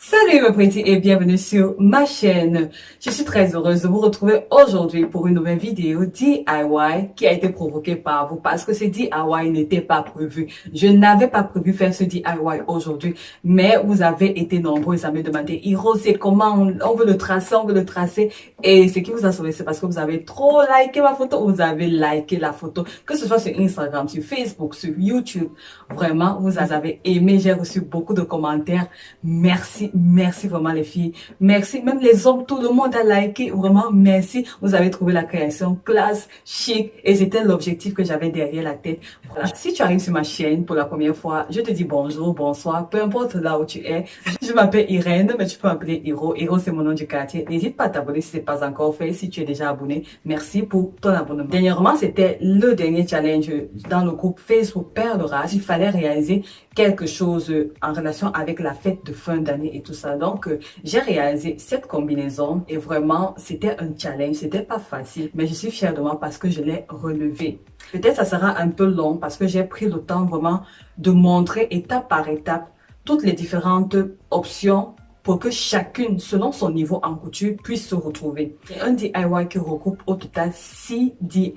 Salut mes petits et bienvenue sur ma chaîne. Je suis très heureuse de vous retrouver aujourd'hui pour une nouvelle vidéo DIY qui a été provoquée par vous parce que ce DIY n'était pas prévu. Je n'avais pas prévu faire ce DIY aujourd'hui, mais vous avez été nombreux à me demander, Hiro, c'est comment on veut le tracer, on veut le tracer. Et ce qui vous a sauvé, c'est parce que vous avez trop liké ma photo, vous avez liké la photo, que ce soit sur Instagram, sur Facebook, sur YouTube. Vraiment, vous avez aimé, j'ai reçu beaucoup de commentaires. Merci vraiment les filles. Merci, même les hommes, tout le monde a liké. Vraiment, merci. Vous avez trouvé la création classe, chic et c'était l'objectif que j'avais derrière la tête. Voilà. Si tu arrives sur ma chaîne pour la première fois, je te dis bonjour, bonsoir, peu importe là où tu es. Je m'appelle Irène, mais tu peux m'appeler Hiro. Hiro, c'est mon nom du quartier. N'hésite pas à t'abonner si ce n'est pas encore fait. Si tu es déjà abonné, merci pour ton abonnement. Dernièrement, c'était le dernier challenge dans le groupe Facebook Perle Rare. Il fallait réaliser quelque chose en relation avec la fête de fin d'année et tout ça. Donc, j'ai réalisé cette combinaison et vraiment, c'était un challenge. C'était pas facile, mais je suis fière de moi parce que je l'ai relevé. Peut-être ça sera un peu long parce que j'ai pris le temps vraiment de montrer étape par étape toutes les différentes options pour que chacune, selon son niveau en couture, puisse se retrouver. C'est un DIY qui regroupe au total 6 DIY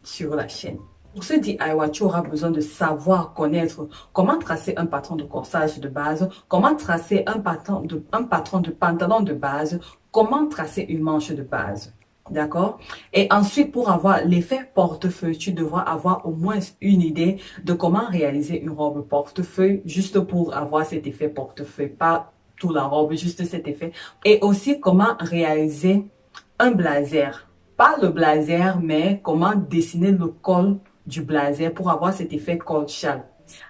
sur la chaîne. Pour ce DIY, tu auras besoin de savoir connaître comment tracer un patron de corsage de base, comment tracer un patron de pantalon de base, comment tracer une manche de base. D'accord? Et ensuite, pour avoir l'effet portefeuille, tu devras avoir au moins une idée de comment réaliser une robe portefeuille, juste pour avoir cet effet portefeuille, pas toute la robe, juste cet effet. Et aussi, comment réaliser un blazer. Pas le blazer, mais comment dessiner le col du blazer pour avoir cet effet col châle.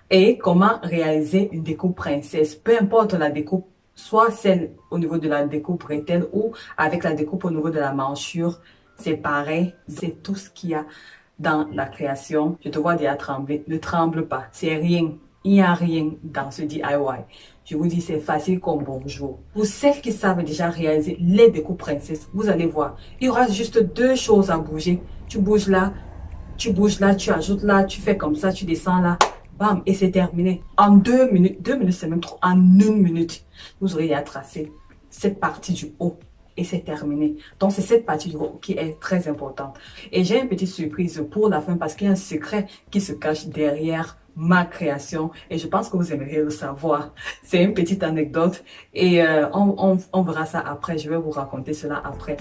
Et comment réaliser une découpe princesse. Peu importe la découpe, soit celle au niveau de la découpe bretelle ou avec la découpe au niveau de la manchure, c'est pareil. C'est tout ce qu'il y a dans la création. Je te vois déjà trembler. Ne tremble pas. C'est rien. Il n'y a rien dans ce DIY. Je vous dis, c'est facile comme bonjour. Pour celles qui savent déjà réaliser les découpes princesses, vous allez voir. Il y aura juste deux choses à bouger. Tu bouges là, tu ajoutes là, tu fais comme ça, tu descends là. Bam, et c'est terminé. En 2 minutes c'est même trop, en 1 minute, vous aurez à tracer cette partie du haut et c'est terminé. Donc c'est cette partie du haut qui est très importante. Et j'ai une petite surprise pour la fin parce qu'il y a un secret qui se cache derrière ma création et je pense que vous aimeriez le savoir. C'est une petite anecdote et on verra ça après. Je vais vous raconter cela après.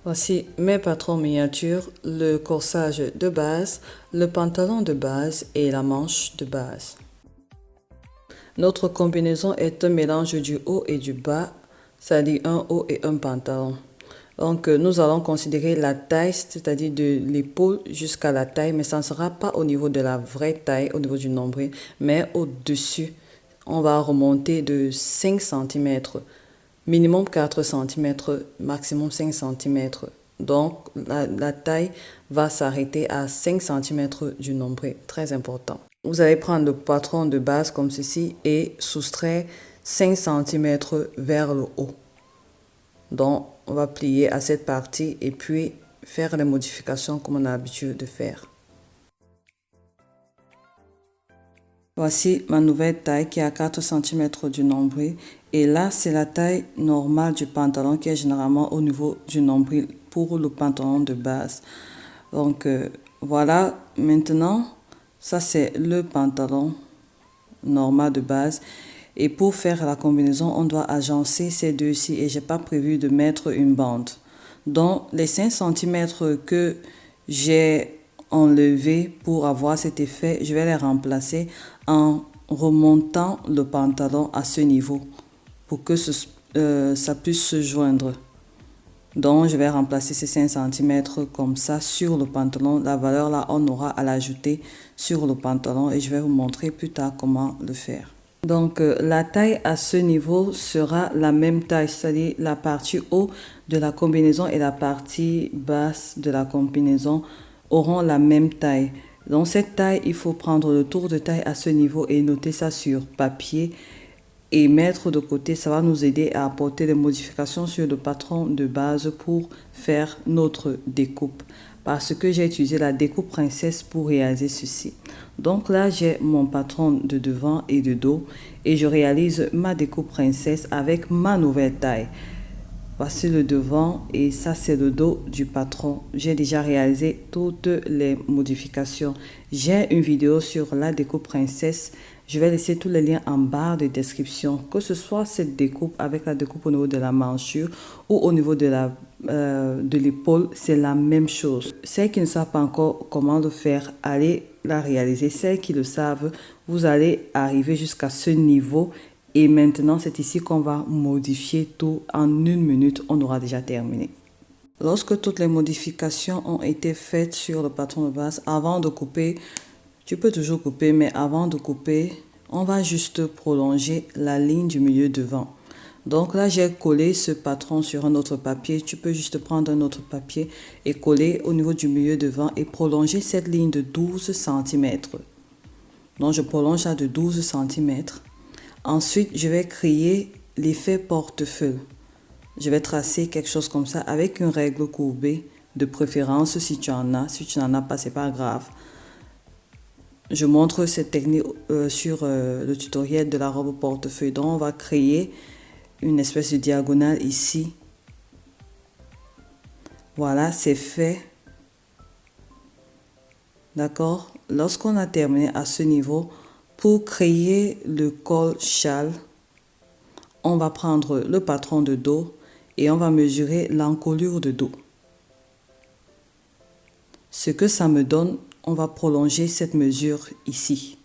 Voici mes patrons miniatures, le corsage de base, le pantalon de base et la manche de base. Notre combinaison est un mélange du haut et du bas, c'est-à-dire un haut et un pantalon. Donc nous allons considérer la taille, c'est-à-dire de l'épaule jusqu'à la taille, mais ça ne sera pas au niveau de la vraie taille, au niveau du nombril, mais au-dessus. On va remonter de 5 cm. Minimum 4 cm, maximum 5 cm. Donc, la taille va s'arrêter à 5 cm du nombril. Très important. Vous allez prendre le patron de base comme ceci et soustraire 5 cm vers le haut. Donc, on va plier à cette partie et puis faire les modifications comme on a l'habitude de faire. Voici ma nouvelle taille qui est à 4 cm du nombril. Et là, c'est la taille normale du pantalon qui est généralement au niveau du nombril pour le pantalon de base. Donc, voilà. Maintenant, ça c'est le pantalon normal de base. Et pour faire la combinaison, on doit agencer ces deux-ci et j'ai pas prévu de mettre une bande. Donc, les 5 cm que j'ai enlevé pour avoir cet effet, je vais les remplacer en remontant le pantalon à ce niveau pour que ça puisse se joindre. Donc, je vais remplacer ces 5 cm comme ça sur le pantalon. La valeur là, on aura à l'ajouter sur le pantalon et je vais vous montrer plus tard comment le faire. Donc, la taille à ce niveau sera la même taille, c'est-à-dire la partie haut de la combinaison et la partie basse de la combinaison auront la même taille. Donc, cette taille, il faut prendre le tour de taille à ce niveau et noter ça sur papier et mettre de côté. Ça va nous aider à apporter des modifications sur le patron de base pour faire notre découpe. Parce que j'ai utilisé la découpe princesse pour réaliser ceci. Donc là, j'ai mon patron de devant et de dos et je réalise ma découpe princesse avec ma nouvelle taille. Voici le devant et ça c'est le dos du patron. J'ai déjà réalisé toutes les modifications. J'ai une vidéo sur la découpe princesse. Je vais laisser tous les liens en barre de description. Que ce soit cette découpe avec la découpe au niveau de la manchure ou au niveau de l'épaule, c'est la même chose. Celles qui ne savent pas encore comment le faire, allez la réaliser. Celles qui le savent, vous allez arriver jusqu'à ce niveau. Et maintenant, c'est ici qu'on va modifier tout. En 1 minute, on aura déjà terminé. Lorsque toutes les modifications ont été faites sur le patron de base, avant de couper, tu peux toujours couper, mais avant de couper, on va juste prolonger la ligne du milieu devant. Donc là, j'ai collé ce patron sur un autre papier. Tu peux juste prendre un autre papier et coller au niveau du milieu devant et prolonger cette ligne de 12 cm. Donc, je prolonge ça de 12 cm. Ensuite, je vais créer l'effet portefeuille. Je vais tracer quelque chose comme ça avec une règle courbée, de préférence si tu en as. Si tu n'en as pas, c'est pas grave. Je montre cette technique sur le tutoriel de la robe portefeuille. Donc, on va créer une espèce de diagonale ici. Voilà, c'est fait. D'accord? Lorsqu'on a terminé à ce niveau, pour créer le col châle, on va prendre le patron de dos et on va mesurer l'encolure de dos. Ce que ça me donne, on va prolonger cette mesure ici.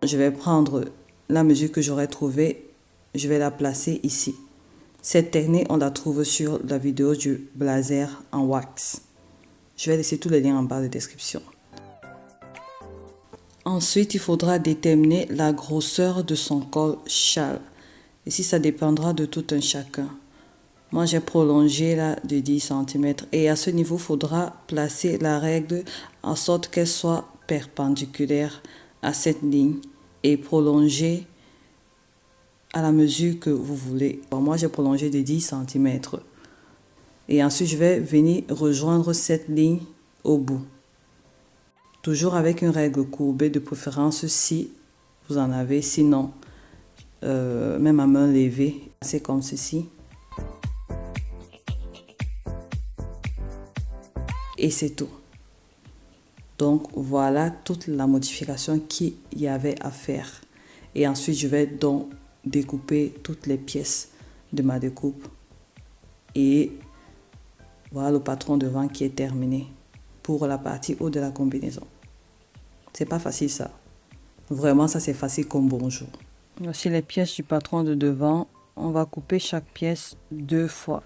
Je vais prendre la mesure que j'aurais trouvée, je vais la placer ici. Cette technique, on la trouve sur la vidéo du blazer en wax. Je vais laisser tous les liens en bas de description. Ensuite, il faudra déterminer la grosseur de son col châle. Ici, ça dépendra de tout un chacun. Moi, j'ai prolongé là de 10 cm. Et à ce niveau, il faudra placer la règle en sorte qu'elle soit perpendiculaire à cette ligne et prolonger à la mesure que vous voulez. Bon, moi, j'ai prolongé de 10 cm. Et ensuite, je vais venir rejoindre cette ligne au bout. Toujours avec une règle courbée de préférence si vous en avez, sinon même à main levée, c'est comme ceci. Et c'est tout. Donc voilà toute la modification qu'il y avait à faire. Et ensuite je vais donc découper toutes les pièces de ma découpe. Et voilà le patron devant qui est terminé pour la partie haut de la combinaison. C'est pas facile ça. Vraiment, ça c'est facile comme bonjour. Voici les pièces du patron de devant. On va couper chaque pièce 2 fois.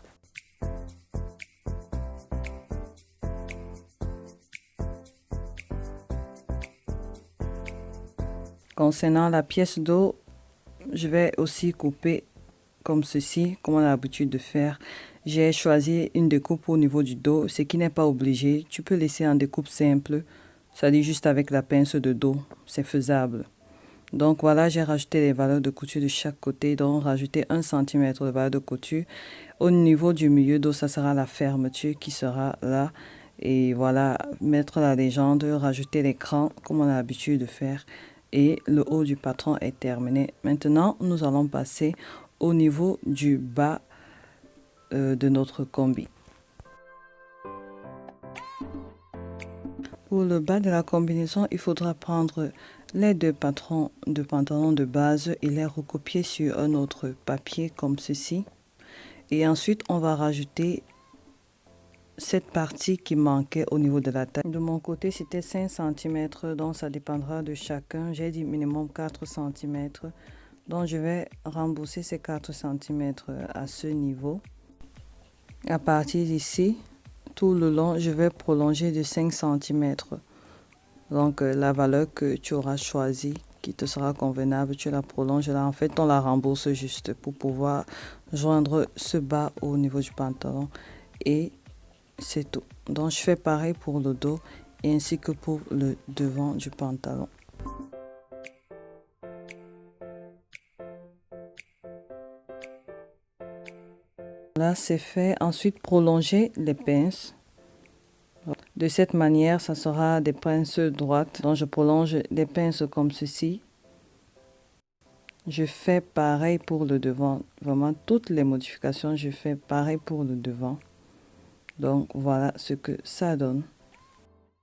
Concernant la pièce d'eau, je vais aussi couper comme ceci, comme on a l'habitude de faire. J'ai choisi une découpe au niveau du dos, ce qui n'est pas obligé. Tu peux laisser en découpe simple. Ça dit juste avec la pince de dos, c'est faisable. Donc voilà, j'ai rajouté les valeurs de couture de chaque côté. Donc rajouter 1 cm de valeur de couture. Au niveau du milieu dos, ça sera la fermeture qui sera là. Et voilà, mettre la légende, rajouter l'écran comme on a l'habitude de faire. Et le haut du patron est terminé. Maintenant, nous allons passer au niveau du bas de notre combi. Pour le bas de la combinaison, il faudra prendre les 2 patrons de pantalon de base et les recopier sur un autre papier comme ceci. Et ensuite, on va rajouter cette partie qui manquait au niveau de la taille. De mon côté, c'était 5 cm, donc ça dépendra de chacun. J'ai dit minimum 4 cm. Donc, je vais rembourser ces 4 cm à ce niveau. À partir d'ici, tout le long, je vais prolonger de 5 cm. Donc, la valeur que tu auras choisie, qui te sera convenable, tu la prolonges là. En fait, on la rembourse juste pour pouvoir joindre ce bas au niveau du pantalon. Et c'est tout. Donc, je fais pareil pour le dos et ainsi que pour le devant du pantalon. Là, c'est fait. Ensuite, prolonger les pinces De cette manière, ça sera des pinces droites. Donc je prolonge des pinces comme ceci. Je fais pareil pour le devant. Vraiment, toutes les modifications, je fais pareil pour le devant. Donc voilà ce que ça donne.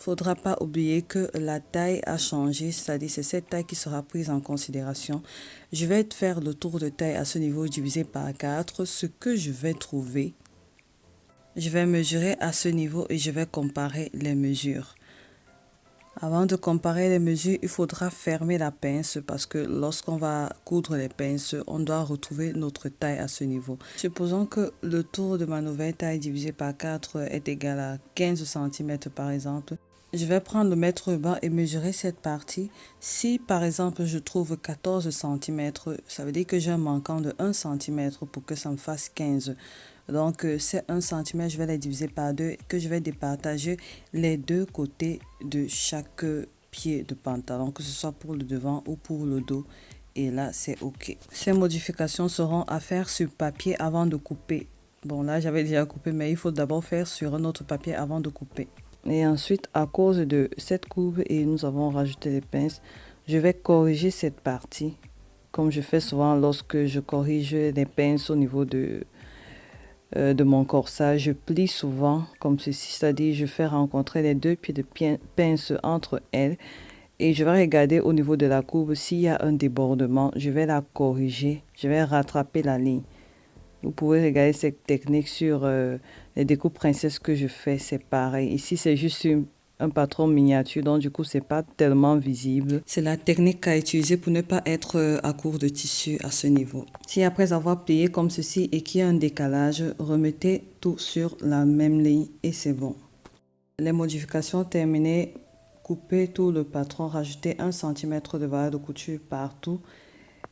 Faudra pas oublier que la taille a changé, c'est-à-dire c'est cette taille qui sera prise en considération. Je vais faire le tour de taille à ce niveau divisé par 4, ce que je vais trouver. Je vais mesurer à ce niveau et je vais comparer les mesures. Avant de comparer les mesures, il faudra fermer la pince parce que lorsqu'on va coudre les pinces, on doit retrouver notre taille à ce niveau. Supposons que le tour de ma nouvelle taille divisé par 4 est égal à 15 cm par exemple. Je vais prendre le mètre bas et mesurer cette partie. Si par exemple je trouve 14 cm, ça veut dire que j'ai un manquant de 1 cm pour que ça me fasse 15. Donc ces 1 cm, je vais les diviser par 2 que je vais départager les deux côtés de chaque pied de pantalon, que ce soit pour le devant ou pour le dos. Et là, c'est OK. Ces modifications seront à faire sur papier avant de couper. Bon, là, j'avais déjà coupé, mais il faut d'abord faire sur un autre papier avant de couper. Et ensuite, à cause de cette courbe et nous avons rajouté les pinces, je vais corriger cette partie. Comme je fais souvent lorsque je corrige les pinces au niveau de mon corsage, je plie souvent comme ceci, c'est-à-dire je fais rencontrer les deux pieds de pince entre elles et je vais regarder au niveau de la courbe s'il y a un débordement, je vais la corriger, je vais rattraper la ligne. Vous pouvez regarder cette technique sur les découpes princesses que je fais, c'est pareil. Ici, c'est juste un patron miniature, donc du coup, c'est pas tellement visible. C'est la technique à utiliser pour ne pas être à court de tissu à ce niveau. Si après avoir plié comme ceci et qu'il y a un décalage, remettez tout sur la même ligne et c'est bon. Les modifications terminées, coupez tout le patron, rajoutez 1 cm de valeur de couture partout.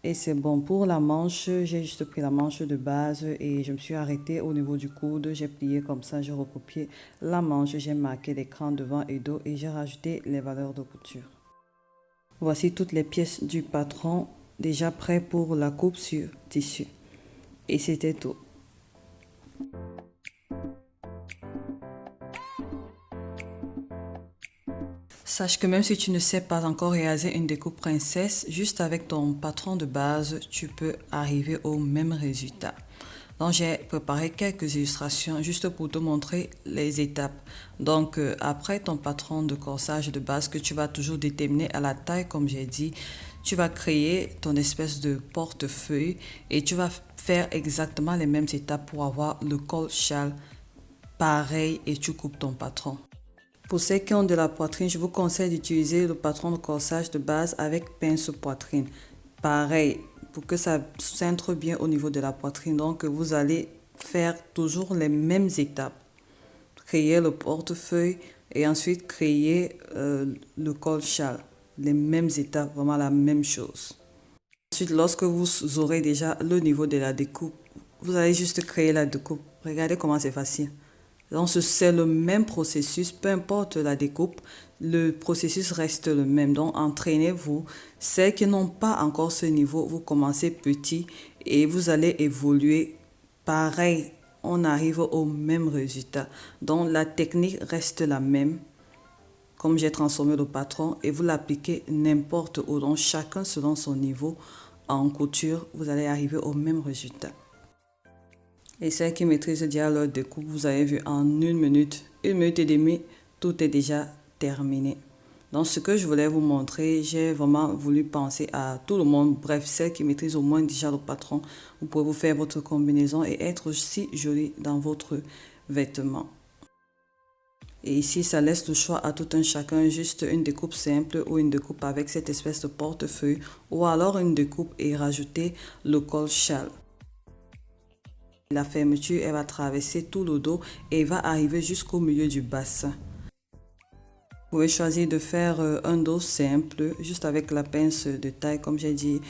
Et c'est bon. Pour la manche, j'ai juste pris la manche de base et je me suis arrêtée au niveau du coude. J'ai plié comme ça, j'ai recopié la manche, j'ai marqué l'écran devant et dos et j'ai rajouté les valeurs de couture. Voici toutes les pièces du patron déjà prêtes pour la coupe sur tissu. Et c'était tout. Sache que même si tu ne sais pas encore réaliser une découpe princesse, juste avec ton patron de base, tu peux arriver au même résultat. Donc j'ai préparé quelques illustrations juste pour te montrer les étapes. Donc après ton patron de corsage de base que tu vas toujours déterminer à la taille comme j'ai dit, tu vas créer ton espèce de portefeuille et tu vas faire exactement les mêmes étapes pour avoir le col châle pareil et tu coupes ton patron. Pour ceux qui ont de la poitrine, je vous conseille d'utiliser le patron de corsage de base avec pince poitrine. Pareil, pour que ça cintre bien au niveau de la poitrine. Donc, vous allez faire toujours les mêmes étapes. Créer le portefeuille et ensuite créer le col châle. Les mêmes étapes, vraiment la même chose. Ensuite, lorsque vous aurez déjà le niveau de la découpe, vous allez juste créer la découpe. Regardez comment c'est facile. Donc, c'est le même processus, peu importe la découpe, le processus reste le même. Donc, entraînez-vous. Ceux qui n'ont pas encore ce niveau, vous commencez petit et vous allez évoluer. Pareil, on arrive au même résultat. Donc, la technique reste la même. Comme j'ai transformé le patron et vous l'appliquez n'importe où. Donc, chacun selon son niveau en couture, vous allez arriver au même résultat. Et celles qui maîtrisent déjà leur découpe, vous avez vu en 1 minute et demie, tout est déjà terminé. Donc ce que je voulais vous montrer, j'ai vraiment voulu penser à tout le monde. Bref, celles qui maîtrisent au moins déjà le patron, vous pouvez vous faire votre combinaison et être si jolie dans votre vêtement. Et ici, ça laisse le choix à tout un chacun, juste une découpe simple ou une découpe avec cette espèce de portefeuille ou alors une découpe et rajouter le col châle. La fermeture, elle va traverser tout le dos et va arriver jusqu'au milieu du bassin. Vous pouvez choisir de faire un dos simple, juste avec la pince de taille, comme j'ai dit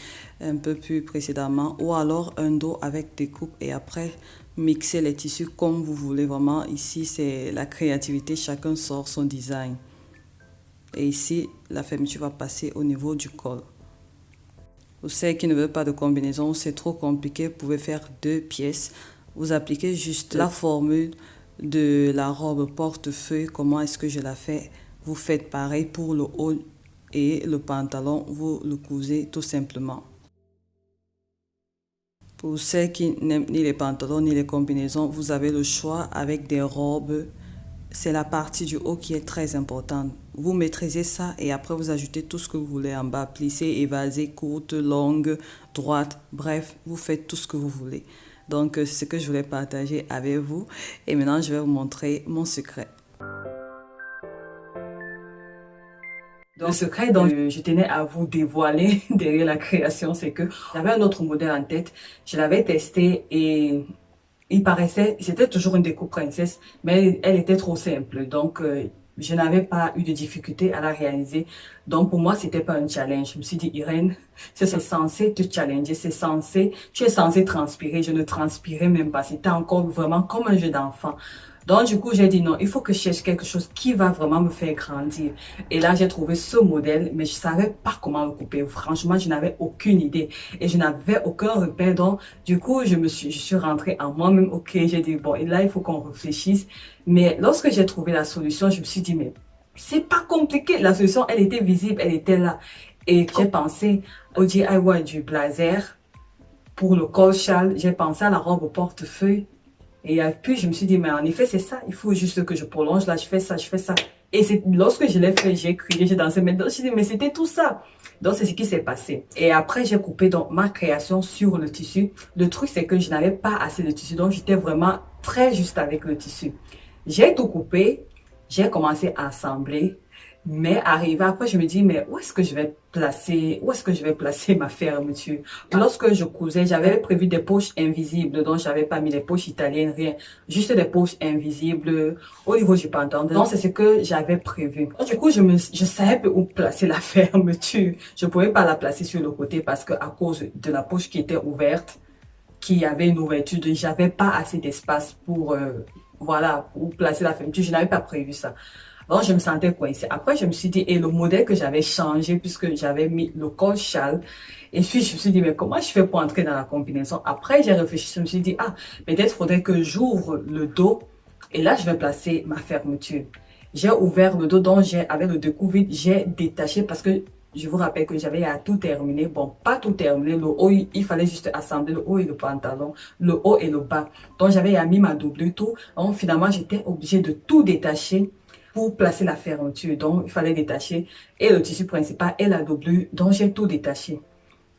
un peu plus précédemment, ou alors un dos avec des coupes et après mixer les tissus comme vous voulez. Vraiment, ici, c'est la créativité, chacun sort son design. Et ici, la fermeture va passer au niveau du col. Pour ceux qui ne veulent pas de combinaison, c'est trop compliqué, vous pouvez faire 2 pièces. Vous appliquez juste la formule de la robe portefeuille, comment est-ce que je la fais? Vous faites pareil pour le haut et le pantalon, vous le cousez tout simplement. Pour celles qui n'aiment ni les pantalons ni les combinaisons, vous avez le choix avec des robes. C'est la partie du haut qui est très importante. Vous maîtrisez ça et après vous ajoutez tout ce que vous voulez en bas. Plissée, évasée, courte, longue, droite. Bref, vous faites tout ce que vous voulez. Donc, c'est ce que je voulais partager avec vous. Et maintenant, je vais vous montrer mon secret. Donc, le secret dont je tenais à vous dévoiler derrière la création, c'est que j'avais un autre modèle en tête. Je l'avais testé et il paraissait, c'était toujours une découpe princesse, mais elle était trop simple. Donc, je n'avais pas eu de difficulté à la réaliser. Donc, pour moi, c'était pas un challenge. Je me suis dit, Irène, c'est censé te challenger, tu es censé transpirer. Je ne transpirais même pas. C'était encore vraiment comme un jeu d'enfant. Donc, du coup, j'ai dit non, il faut que je cherche quelque chose qui va vraiment me faire grandir. Et là, j'ai trouvé ce modèle, mais je savais pas comment le couper. Franchement, je n'avais aucune idée et je n'avais aucun repère. Donc, du coup, je suis rentrée en moi-même. Ok, j'ai dit bon, et là, il faut qu'on réfléchisse. Mais lorsque j'ai trouvé la solution, je me suis dit, mais c'est pas compliqué. La solution, elle était visible, elle était là. Et j'ai pensé au DIY du blazer pour le col châle. J'ai pensé à la robe au portefeuille. Et puis, je me suis dit, mais en effet, c'est ça. Il faut juste que je prolonge. Là, je fais ça, je fais ça. Et c'est lorsque je l'ai fait, j'ai crié, j'ai dansé. Mais je me suis dit, mais c'était tout ça. Donc, c'est ce qui s'est passé. Et après, j'ai coupé donc ma création sur le tissu. Le truc, c'est que je n'avais pas assez de tissu. Donc, j'étais vraiment très juste avec le tissu. J'ai tout coupé. J'ai commencé à assembler. Mais arrivé après, je me dis, mais où est-ce que je vais placer ma fermeture? Lorsque je cousais, j'avais prévu des poches invisibles, donc j'avais pas mis les poches italiennes, rien. Juste des poches invisibles au niveau du pantalon. Donc, c'est ce que j'avais prévu. Du coup, je savais où placer la fermeture. Je pouvais pas la placer sur le côté parce que à cause de la poche qui était ouverte, qui avait une ouverture, j'avais pas assez d'espace pour, voilà, pour placer la fermeture. Je n'avais pas prévu ça. Donc, je me sentais coincée. Après, je me suis dit, et le modèle que j'avais changé puisque j'avais mis le col châle. Et puis, je me suis dit, mais comment je fais pour entrer dans la combinaison? Après, j'ai réfléchi, je me suis dit, ah, peut-être faudrait que j'ouvre le dos. Et là, je vais placer ma fermeture. J'ai ouvert le dos, donc avec le découvert, j'ai détaché parce que je vous rappelle que j'avais à tout terminer. Bon, pas tout terminer. Le haut, il fallait juste assembler le haut et le pantalon, le haut et le bas. Donc, j'avais mis ma double tout. Donc, finalement, j'étais obligée de tout détacher pour placer la fermeture. Donc, il fallait détacher et le tissu principal et la doublure. Donc, j'ai tout détaché.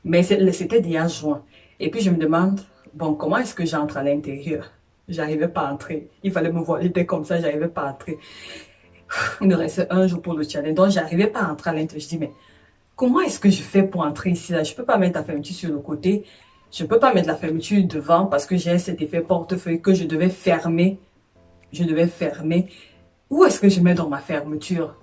Mais c'était déjà joint. Et puis, je me demande, bon, comment est-ce que j'entre à l'intérieur? J'arrivais pas à entrer. Il fallait me voir. J'étais comme ça, j'arrivais pas à entrer. Il me restait un jour pour le challenge. Donc, j'arrivais pas à entrer à l'intérieur. Je dis, mais comment est-ce que je fais pour entrer ici, là? Je peux pas mettre la fermeture sur le côté. Je peux pas mettre la fermeture devant parce que j'ai cet effet portefeuille que je devais fermer. Je devais fermer. Où est-ce que je mets dans ma fermeture?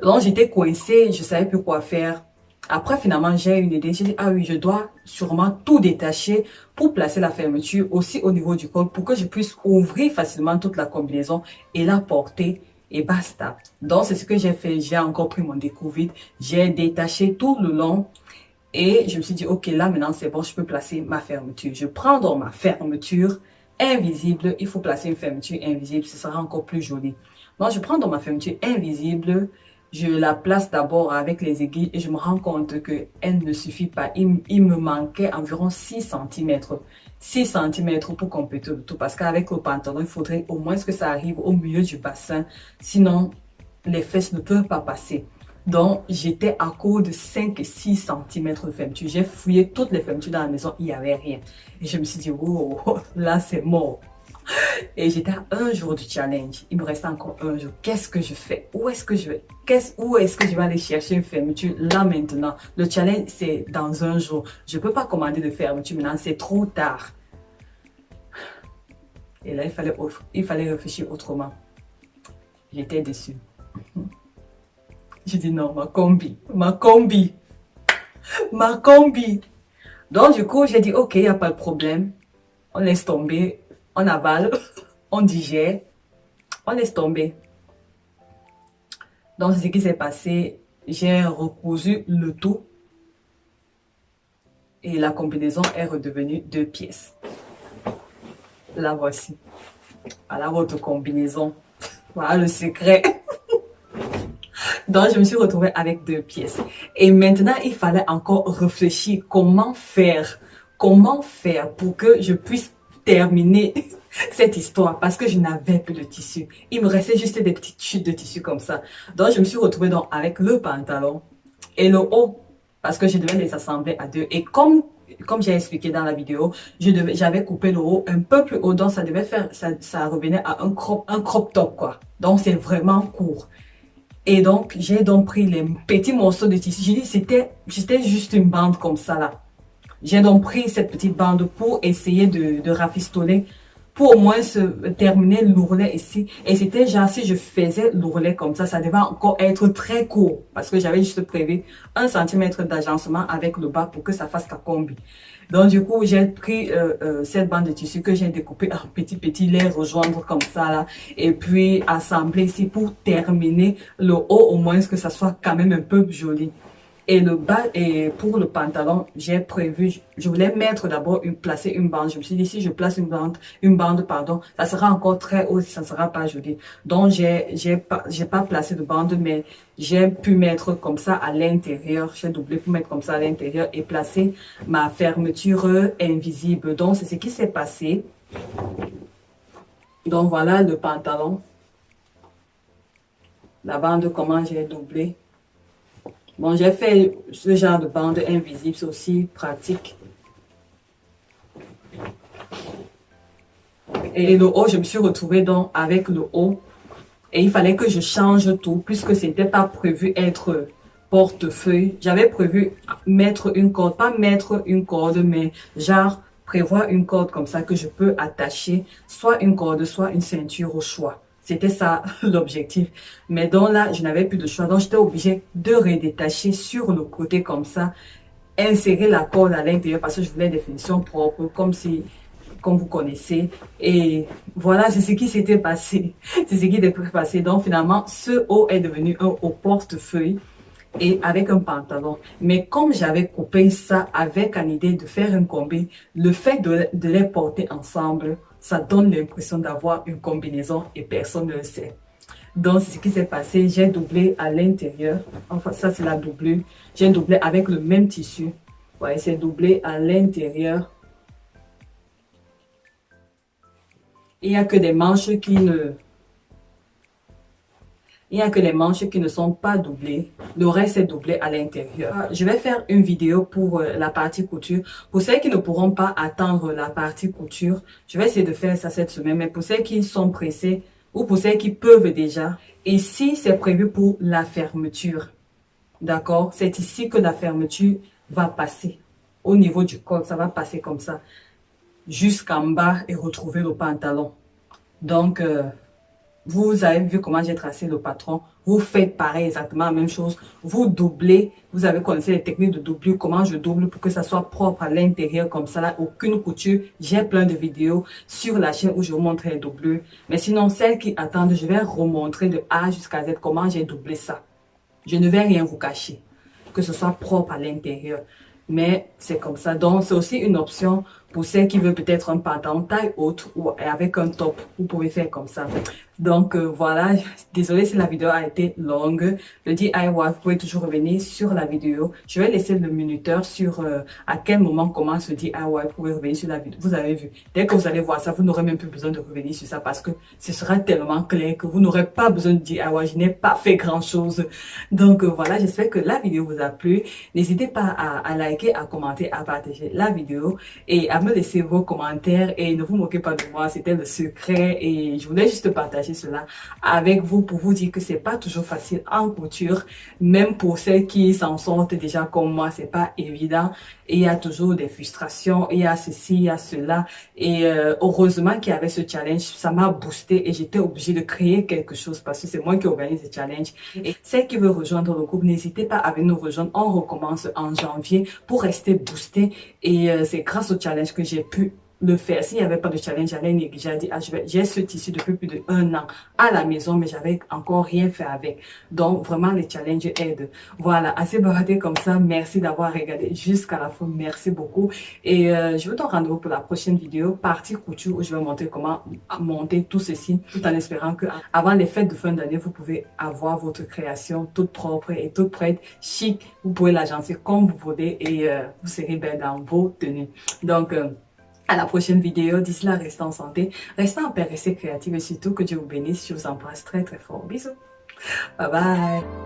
Donc, j'étais coincée, je savais plus quoi faire. Après, finalement, j'ai une idée. J'ai dit, ah oui, je dois sûrement tout détacher pour placer la fermeture aussi au niveau du col pour que je puisse ouvrir facilement toute la combinaison et la porter et basta. Donc, c'est ce que j'ai fait. J'ai encore pris mon découvert. J'ai détaché tout le long et je me suis dit, ok, là, maintenant, c'est bon, je peux placer ma fermeture. Je prends donc ma fermeture invisible. Il faut placer une fermeture invisible, ce sera encore plus joli. Donc, je prends dans ma fermeture invisible, je la place d'abord avec les aiguilles et je me rends compte qu'elle ne suffit pas. Il me manquait environ 6 cm. 6 cm pour compléter le tout parce qu'avec le pantalon, il faudrait au moins que ça arrive au milieu du bassin. Sinon, les fesses ne peuvent pas passer. Donc, j'étais à court de 5 et 6 cm de fermeture. J'ai fouillé toutes les fermetures dans la maison, il n'y avait rien. Et je me suis dit, wow, là c'est mort. Et j'étais à un jour du challenge. Il me reste encore un jour. Qu'est-ce que je fais? Où est-ce que je vais? Où est-ce que je vais aller chercher une fermeture là maintenant? Le challenge, c'est dans un jour. Je ne peux pas commander de fermeture maintenant, c'est trop tard. Et là, il fallait réfléchir autrement. J'étais déçue. J'ai dit non, ma combi. Donc, du coup, j'ai dit, ok, il n'y a pas de problème. On laisse tomber, on avale, on digère, on laisse tomber. Donc, c'est ce qui s'est passé. J'ai recousu le tout. Et la combinaison est redevenue 2 pièces. La voici. Voilà votre combinaison. Voilà le secret. Donc, je me suis retrouvée avec 2 pièces. Et maintenant, il fallait encore réfléchir comment faire pour que je puisse terminer cette histoire parce que je n'avais plus de tissu. Il me restait juste des petites chutes de tissu comme ça. Donc, je me suis retrouvée donc avec le pantalon et le haut parce que je devais les assembler à 2. Et comme j'ai expliqué dans la vidéo, j'avais coupé le haut un peu plus haut, donc ça devait faire, ça revenait à un crop top quoi. Donc, c'est vraiment court. Et donc, j'ai donc pris les petits morceaux de tissu. J'ai dit, c'était juste une bande comme ça là. J'ai donc pris cette petite bande pour essayer de rafistoler, pour au moins se terminer l'ourlet ici. Et c'était genre, si je faisais l'ourlet comme ça devait encore être très court. Parce que j'avais juste prévu 1 cm d'agencement avec le bas pour que ça fasse la combi. Donc du coup, j'ai pris cette bande de tissu que j'ai découpée en petits, les rejoindre comme ça là. Et puis assembler ici pour terminer le haut, au moins que ça soit quand même un peu joli. Et le bas, et pour le pantalon, j'ai prévu, je voulais mettre d'abord placer une bande. Je me suis dit, si je place une bande, pardon, ça sera encore très haut, ça sera pas joli. Donc, j'ai pas placé de bande, mais j'ai pu mettre comme ça à l'intérieur. J'ai doublé pour mettre comme ça à l'intérieur et placer ma fermeture invisible. Donc, c'est ce qui s'est passé. Donc, voilà le pantalon. La bande, comment j'ai doublé. Bon, j'ai fait ce genre de bande invisible, c'est aussi pratique. Et le haut, je me suis retrouvée donc avec le haut. Et il fallait que je change tout, puisque ce n'était pas prévu être portefeuille. J'avais prévu mettre une corde, pas mettre une corde, mais genre prévoir une corde comme ça que je peux attacher, soit une corde, soit une ceinture au choix. C'était ça l'objectif. Mais donc là, je n'avais plus de choix. Donc j'étais obligée de redétacher sur le côté comme ça, insérer la corde à l'intérieur parce que je voulais des finitions propres, comme vous connaissez. Et voilà, c'est ce qui s'était passé. C'est ce qui était passé. Donc finalement, ce haut est devenu un haut portefeuille et avec un pantalon. Mais comme j'avais coupé ça avec une idée de faire un combi, le fait de les porter ensemble, ça donne l'impression d'avoir une combinaison et personne ne le sait. Donc, c'est ce qui s'est passé. J'ai doublé à l'intérieur. Enfin, ça, c'est la doublure. J'ai doublé avec le même tissu. Ouais, c'est doublé à l'intérieur. Il n'y a que des manches qui ne... Il n'y a que les manches qui ne sont pas doublées. Le reste est doublé à l'intérieur. Je vais faire une vidéo pour la partie couture. Pour celles qui ne pourront pas attendre la partie couture, je vais essayer de faire ça cette semaine. Mais pour celles qui sont pressées ou pour celles qui peuvent déjà, ici c'est prévu pour la fermeture. D'accord? C'est ici que la fermeture va passer. Au niveau du col, ça va passer comme ça. Jusqu'en bas et retrouver le pantalon. Donc... vous avez vu comment j'ai tracé le patron. Vous faites pareil, exactement la même chose. Vous doublez. Vous avez connaissé les techniques de doublure. Comment je double pour que ça soit propre à l'intérieur comme ça. Là, aucune couture. J'ai plein de vidéos sur la chaîne où je vous montre les doublures. Mais sinon, celles qui attendent, je vais remontrer de A jusqu'à Z comment j'ai doublé ça. Je ne vais rien vous cacher. Que ce soit propre à l'intérieur. Mais c'est comme ça. Donc, c'est aussi une option pour celles qui veulent peut-être un pantalon taille haute ou avec un top. Vous pouvez faire comme ça. Donc, voilà. Désolée si la vidéo a été longue. Le DIY, vous pouvez toujours revenir sur la vidéo. Je vais laisser le minuteur sur à quel moment commence le DIY. Vous pouvez revenir sur la vidéo. Vous avez vu. Dès que vous allez voir ça, vous n'aurez même plus besoin de revenir sur ça parce que ce sera tellement clair que vous n'aurez pas besoin de DIY. Je n'ai pas fait grand-chose. Donc, voilà. J'espère que la vidéo vous a plu. N'hésitez pas à liker, à commenter, à partager la vidéo et à me laisser vos commentaires. Et ne vous moquez pas de moi. C'était le secret et je voulais juste partager cela avec vous pour vous dire que c'est pas toujours facile en couture, même pour celles qui s'en sortent déjà comme moi, c'est pas évident et il y a toujours des frustrations, il y a ceci, il y a cela et heureusement qu'il y avait ce challenge, ça m'a boosté et j'étais obligée de créer quelque chose parce que c'est moi qui organise le challenge. Et celles qui veulent rejoindre le groupe, n'hésitez pas à venir nous rejoindre, on recommence en janvier pour rester boosté et c'est grâce au challenge que j'ai pu le faire. S'il n'y avait pas de challenge, j'allais négliger. Dire, ah, j'ai ce tissu depuis plus d'1 an à la maison, mais j'avais encore rien fait avec. Donc, vraiment, les challenges aident. Voilà, assez bavardé comme ça. Merci d'avoir regardé jusqu'à la fin. Merci beaucoup. Et je vous donne rendez-vous pour la prochaine vidéo, partie couture, où je vais montrer comment monter tout ceci, tout en espérant que avant les fêtes de fin d'année, vous pouvez avoir votre création toute propre et toute prête, chic. Vous pouvez l'agencer comme vous voulez et vous serez belle dans vos tenues. Donc, à la prochaine vidéo. D'ici là, restez en santé, restez en paix, restez créatifs et surtout que Dieu vous bénisse. Je vous embrasse très très fort. Bisous. Bye bye.